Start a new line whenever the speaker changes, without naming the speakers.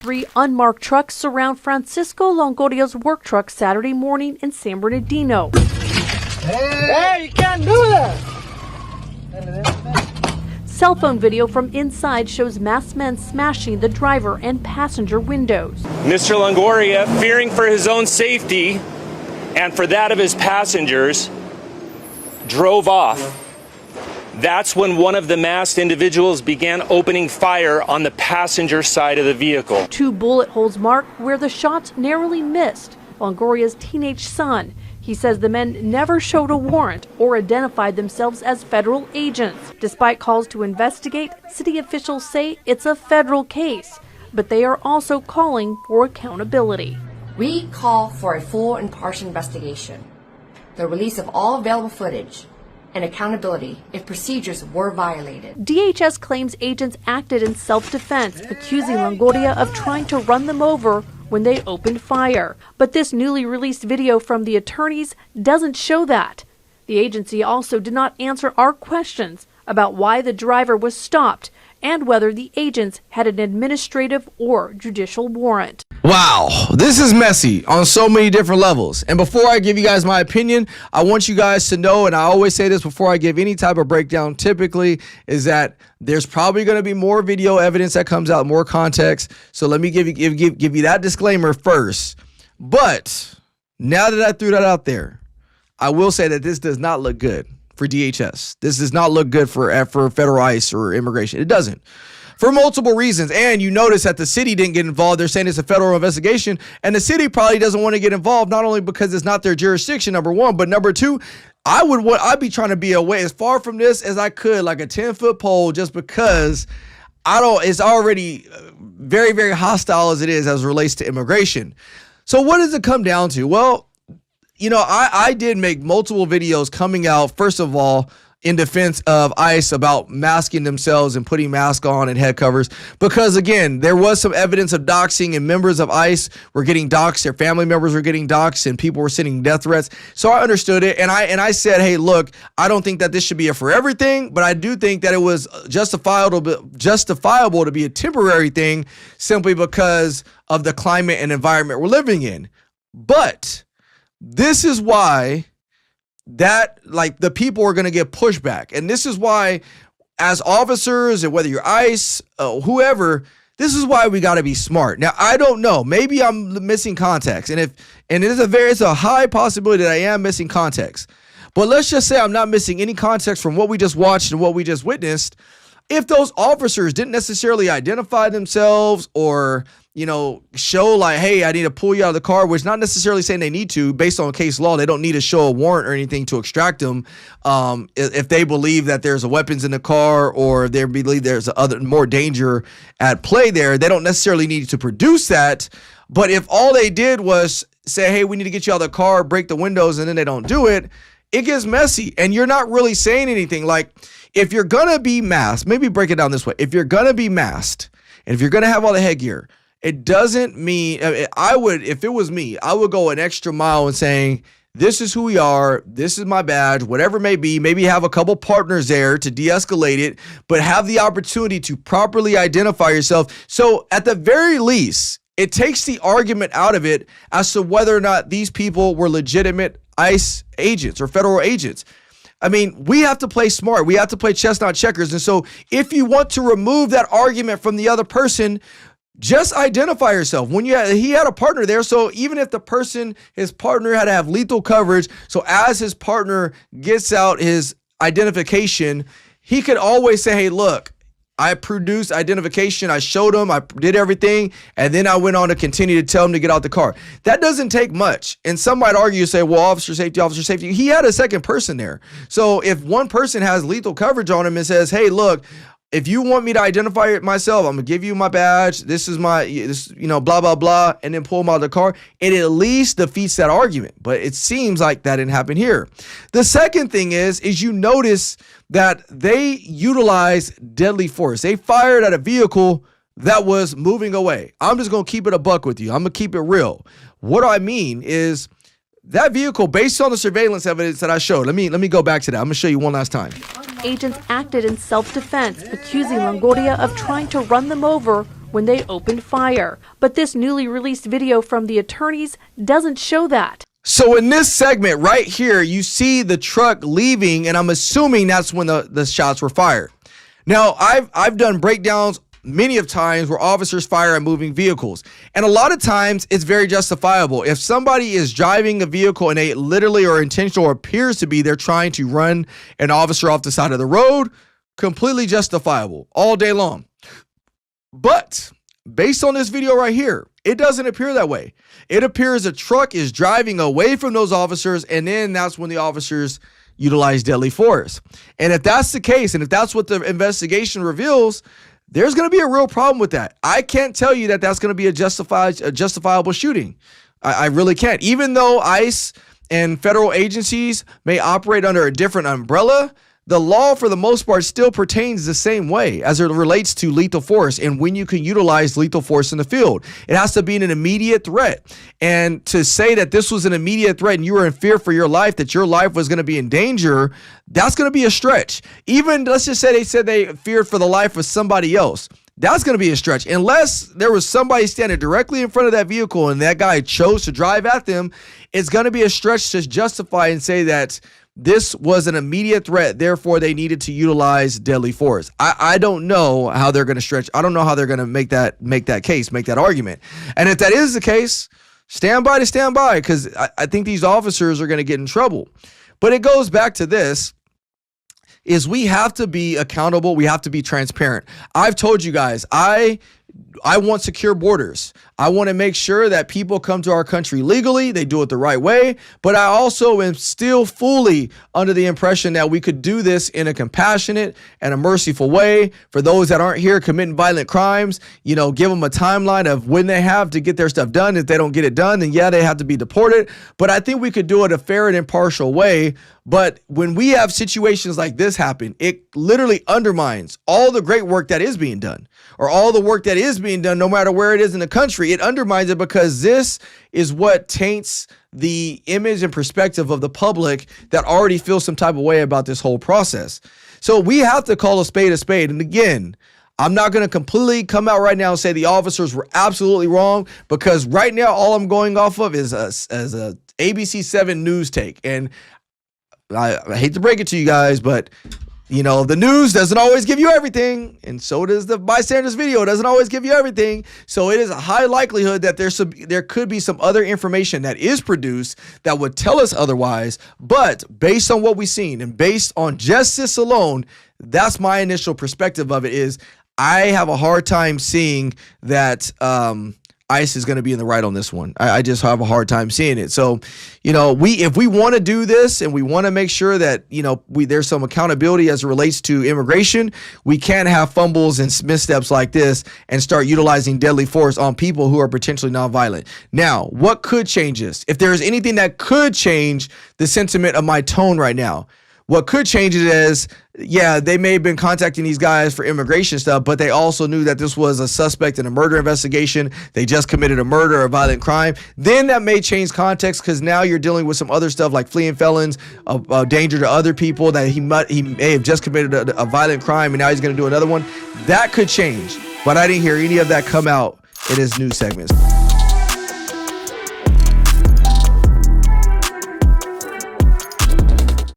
Three unmarked trucks surround Francisco Longoria's work truck Saturday morning in San Bernardino.
Hey, you can't do that!
Cell phone video from inside shows masked men smashing the driver and passenger windows.
Mr. Longoria, fearing for his own safety and for that of his passengers, drove off. That's when one of the masked individuals began opening fire on the passenger side of the vehicle.
2 bullet holes mark where the shots narrowly missed Longoria's teenage son. He says the men never showed a warrant or identified themselves as federal agents. Despite calls to investigate, city officials say it's a federal case, but they are also calling for accountability.
We call for a full and impartial investigation, the release of all available footage, and accountability if procedures were violated.
DHS claims agents acted in self-defense, accusing Longoria of trying to run them over when they opened fire. But this newly released video from the attorneys doesn't show that. The agency also did not answer our questions about why the driver was stopped and whether the agents had an administrative or judicial warrant.
Wow, this is messy on so many different levels. And before I give you guys my opinion, I want you guys to know, and I always say this before I give any type of breakdown typically, is that there's probably going to be more video evidence that comes out, more context. So let me give you that disclaimer first. But now that I threw that out there, I will say that this does not look good for DHS. This does not look good for federal ICE or immigration. It doesn't. For multiple reasons. And you notice that the city didn't get involved. They're saying it's a federal investigation. And the city probably doesn't want to get involved, not only because it's not their jurisdiction, number one, but number two, I'd be trying to be away as far from this as I could, like a 10-foot pole, just because it's already very, very hostile as it is as it relates to immigration. So what does it come down to? Well, you know, I did make multiple videos coming out, first of all, in defense of ICE about masking themselves and putting masks on and head covers. Because again, there was some evidence of doxing and members of ICE were getting doxed, their family members were getting doxed, and people were sending death threats. So I understood it. And I said, hey, look, I don't think that this should be a for everything, but I do think that it was justifiable to be a temporary thing simply because of the climate and environment we're living in. But this is why the people are going to get pushback. And this is why, as officers, and whether you're ICE, whoever, this is why we got to be smart. Now, I don't know. Maybe I'm missing context. And it's a high possibility that I am missing context. But let's just say I'm not missing any context from what we just watched and what we just witnessed. If those officers didn't necessarily identify themselves or, you know, show like, hey, I need to pull you out of the car, which not necessarily saying they need to, based on case law, they don't need to show a warrant or anything to extract them. If they believe that there's weapons in the car or they believe there's more danger at play there, they don't necessarily need to produce that. But if all they did was say, hey, we need to get you out of the car, break the windows, and then they don't do it, it gets messy. And you're not really saying anything. Like, if you're going to be masked, maybe break it down this way. If you're going to be masked and if you're going to have all the headgear, it doesn't mean, if it was me, I would go an extra mile in saying, this is who we are, this is my badge, whatever it may be, maybe have a couple partners there to de-escalate it, but have the opportunity to properly identify yourself. So at the very least, it takes the argument out of it as to whether or not these people were legitimate ICE agents or federal agents. I mean, we have to play smart. We have to play chess, not checkers. And so if you want to remove that argument from the other person, just identify yourself. He had a partner there. So even if his partner had to have lethal coverage, so as his partner gets out his identification, he could always say, hey, look, I produced identification. I showed him. I did everything. And then I went on to continue to tell him to get out the car. That doesn't take much. And some might argue, say, well, officer safety. He had a second person there. So if one person has lethal coverage on him and says, hey, look, if you want me to identify myself, I'm going to give you my badge. This is blah, blah, blah, and then pull him out of the car. It at least defeats that argument. But it seems like that didn't happen here. The second thing is you notice that they utilized deadly force. They fired at a vehicle that was moving away. I'm just going to keep it a buck with you. I'm going to keep it real. What I mean is that vehicle, based on the surveillance evidence that I showed, let me go back to that. I'm going to show you one last time.
Agents acted in self-defense, accusing Longoria of trying to run them over when they opened fire. But this newly released video from the attorneys doesn't show that.
So in this segment right here, you see the truck leaving, and I'm assuming that's when the shots were fired. Now, I've done breakdowns many of times where officers fire at moving vehicles, and a lot of times it's very justifiable. If somebody is driving a vehicle and they literally or intentional or appears to be, they're trying to run an officer off the side of the road, completely justifiable all day long. But based on this video right here, it doesn't appear that way. It appears a truck is driving away from those officers, and then that's when the officers utilize deadly force. And if that's the case, and if that's what the investigation reveals, there's going to be a real problem with that. I can't tell you that that's going to be a justifiable shooting. I really can't. Even though ICE and federal agencies may operate under a different umbrella, the law for the most part still pertains the same way as it relates to lethal force and when you can utilize lethal force in the field. It has to be an immediate threat. And to say that this was an immediate threat and you were in fear for your life, that your life was going to be in danger, that's going to be a stretch. Even, let's just say they said they feared for the life of somebody else. That's going to be a stretch. Unless there was somebody standing directly in front of that vehicle and that guy chose to drive at them, it's going to be a stretch to justify and say that this was an immediate threat, therefore they needed to utilize deadly force. I don't know how they're going to stretch. I don't know how they're going to make that case, make that argument. And if that is the case, stand by, because I think these officers are going to get in trouble. But it goes back to this, is we have to be accountable. We have to be transparent. I've told you guys, I want secure borders. I want to make sure that people come to our country legally, they do it the right way, but I also am still fully under the impression that we could do this in a compassionate and a merciful way for those that aren't here committing violent crimes. You know, give them a timeline of when they have to get their stuff done. If they don't get it done, then yeah, they have to be deported. But I think we could do it a fair and impartial way. But when we have situations like this happen, it literally undermines all the great work that is being done, or all the work that is being done, no matter where it is in the country. It undermines it because this is what taints the image and perspective of the public that already feels some type of way about this whole process. So we have to call a spade a spade. And again, I'm not going to completely come out right now and say the officers were absolutely wrong, because right now all I'm going off of is a ABC 7 news take. And I hate to break it to you guys, but you know, the news doesn't always give you everything, and so does the bystanders video. It doesn't always give you everything. So it is a high likelihood that there could be some other information that is produced that would tell us otherwise. But based on what we've seen and based on just this alone, that's my initial perspective of it. Is I have a hard time seeing that ICE is going to be in the right on this one. I just have a hard time seeing it. So, you know, if we want to do this and we want to make sure that, you know, there's some accountability as it relates to immigration, we can't have fumbles and missteps like this and start utilizing deadly force on people who are potentially nonviolent. Now, what could change this? If there's anything that could change the sentiment of my tone right now, what could change it is, yeah, they may have been contacting these guys for immigration stuff, but they also knew that this was a suspect in a murder investigation. They just committed a murder or violent crime. Then that may change context, because now you're dealing with some other stuff like fleeing felons, danger to other people, that he may have just committed a violent crime and now he's going to do another one. That could change, but I didn't hear any of that come out in his news segments.